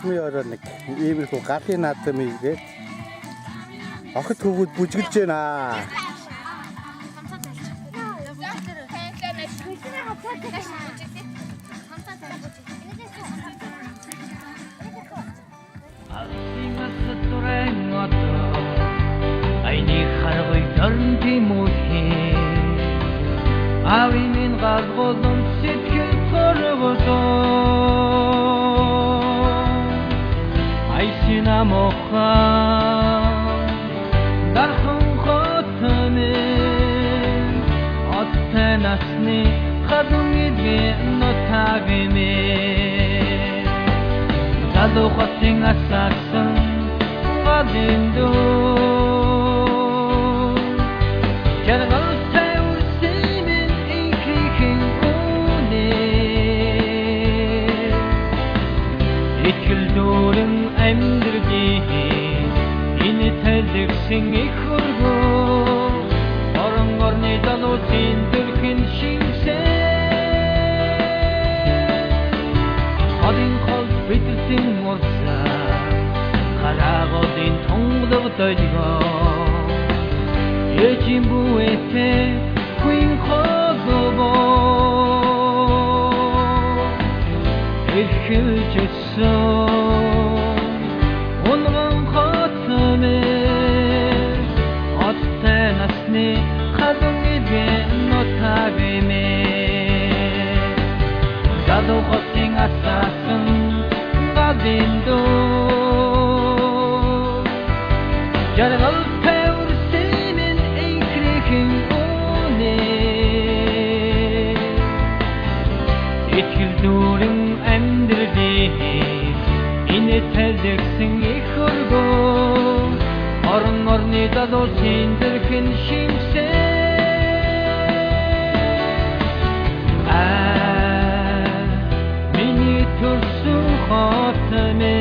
наадмын оройног иймэрхүү галын наадмын ирээд охид хөвгүүд бүжгэлж байна. Айни харгой төрнти мөхи авинин газголон сэтгэл хоргозон айсина мохан дархан хотмен оттанасны хадун идве нотагме залу хотин асасан гадиндо Singing kurgu, orang orni dalu tindirkin shimse. Adin kol bitirsin morsa, karagodin tongdag dojgo. Yejin bu ete kuin kogobo, erkil jetso. Gado khoting asasan gadindo Jargal tevr senin enkrekin one Etkil durum emdirdi ine teldeksin ikhurgo Orun orni dado sindirkin shimse Tursun khatme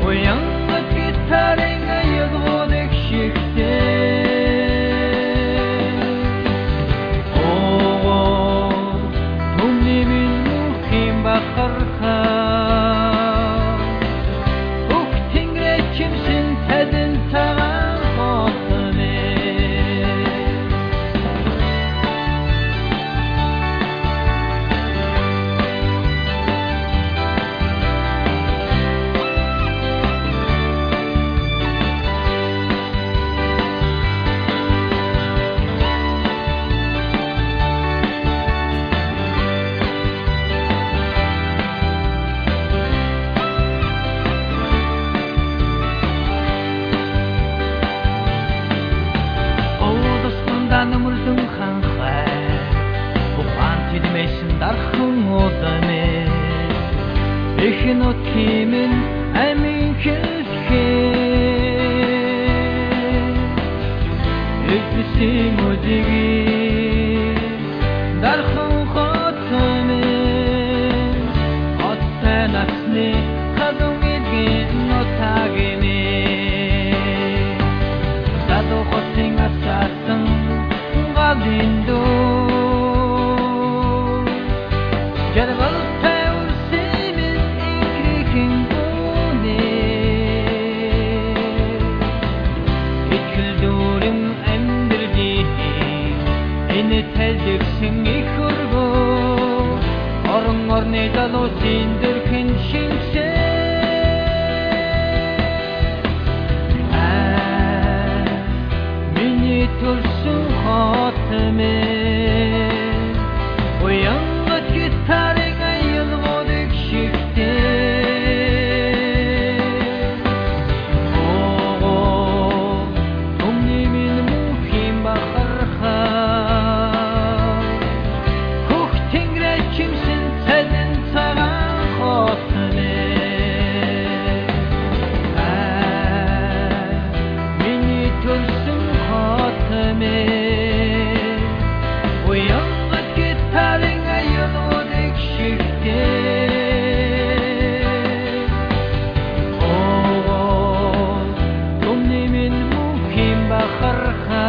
Uyanık gitarına yılgıdık şifte Oğul Tumni bil muhim bakırka Uk tingre kimsin tedin tağan khatme Namurdum kanxa Bu kanti demesin darxın odame Eşin o kimin emin keske Eklisin o digi Darxın khatame Atten asni kadın edgin o tagime Dado khotin asasın Gadindo Jargal tevr senin enkrekin one Etkil durum emdirdi ine teldeksin ikhurgo Orun orni dalu sindirkin shimse Mini tursun khatme Uyanık gitarına yılgıdık şifte Oğul Tumni min muhim bakırha Kuk tingre kimsin tedin tağan khatme Mini tursun khatme Uyanık gitarına yılgıdık şifte Oğul Tumni min muhim bakırha